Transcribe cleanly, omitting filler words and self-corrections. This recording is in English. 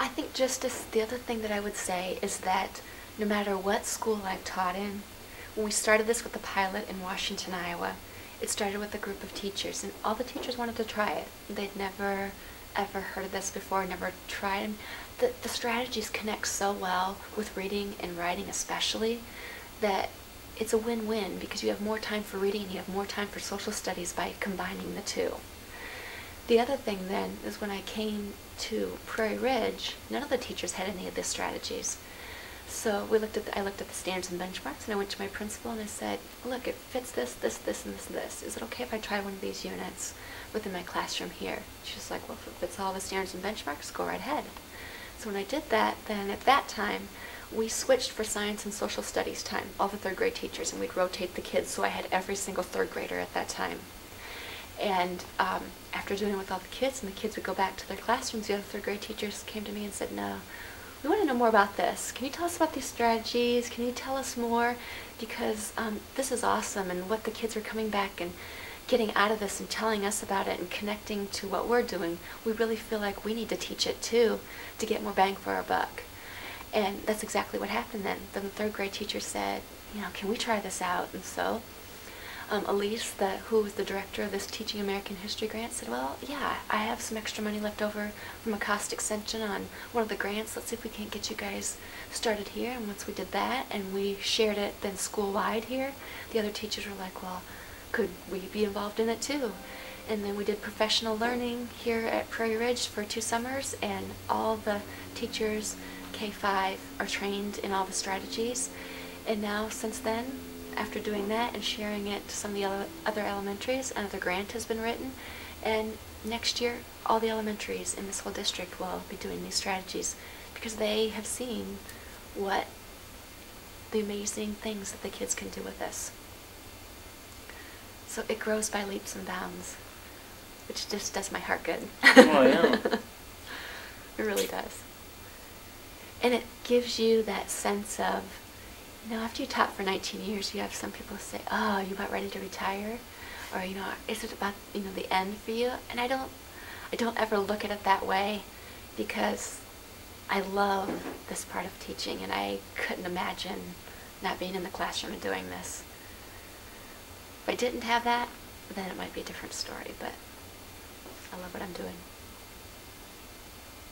I think just as the other thing that I would say is that no matter what school I've taught in, when we started this with the pilot in Washington, Iowa, it started with a group of teachers, and all the teachers wanted to try it. They'd never ever heard of this before, never tried. And the strategies connect so well with reading and writing especially, that it's a win-win because you have more time for reading and you have more time for social studies by combining the two. The other thing then is when I came to Prairie Ridge, none of the teachers had any of these strategies. So I looked at the standards and benchmarks, and I went to my principal and I said, look, it fits this, this, this, and this, and this. Is it okay if I try one of these units within my classroom here? She's like, well, if it fits all the standards and benchmarks, go right ahead. So when I did that, then at that time, we switched for science and social studies time, all the third grade teachers, and we'd rotate the kids, so I had every single third grader at that time. And after doing it with all the kids, and the kids would go back to their classrooms, the other third grade teachers came to me and said, no, we want to know more about this. Can you tell us about these strategies? Can you tell us more? Because this is awesome, and what the kids are coming back and getting out of this and telling us about it and connecting to what we're doing, we really feel like we need to teach it too to get more bang for our buck. And that's exactly what happened then. Then the third grade teacher said, can we try this out? And so Elise, who was the director of this Teaching American History grant, said, well, yeah, I have some extra money left over from a cost extension on one of the grants. Let's see if we can't get you guys started here. And once we did that and we shared it then school-wide here, the other teachers were like, well, could we be involved in it too? And then we did professional learning here at Prairie Ridge for 2 summers, and all the teachers K-5 are trained in all the strategies. And now, since then, after doing that and sharing it to some of the other elementaries, another grant has been written, and next year all the elementaries in this whole district will be doing these strategies because they have seen what the amazing things that the kids can do with this. So it grows by leaps and bounds, which just does my heart good. Oh, yeah. It really does. And it gives you that sense of, after you taught for 19 years, you have some people say, oh, you about ready to retire? Or, is it about, the end for you? And I don't ever look at it that way because I love this part of teaching, and I couldn't imagine not being in the classroom and doing this. If I didn't have that, then it might be a different story, but I love what I'm doing.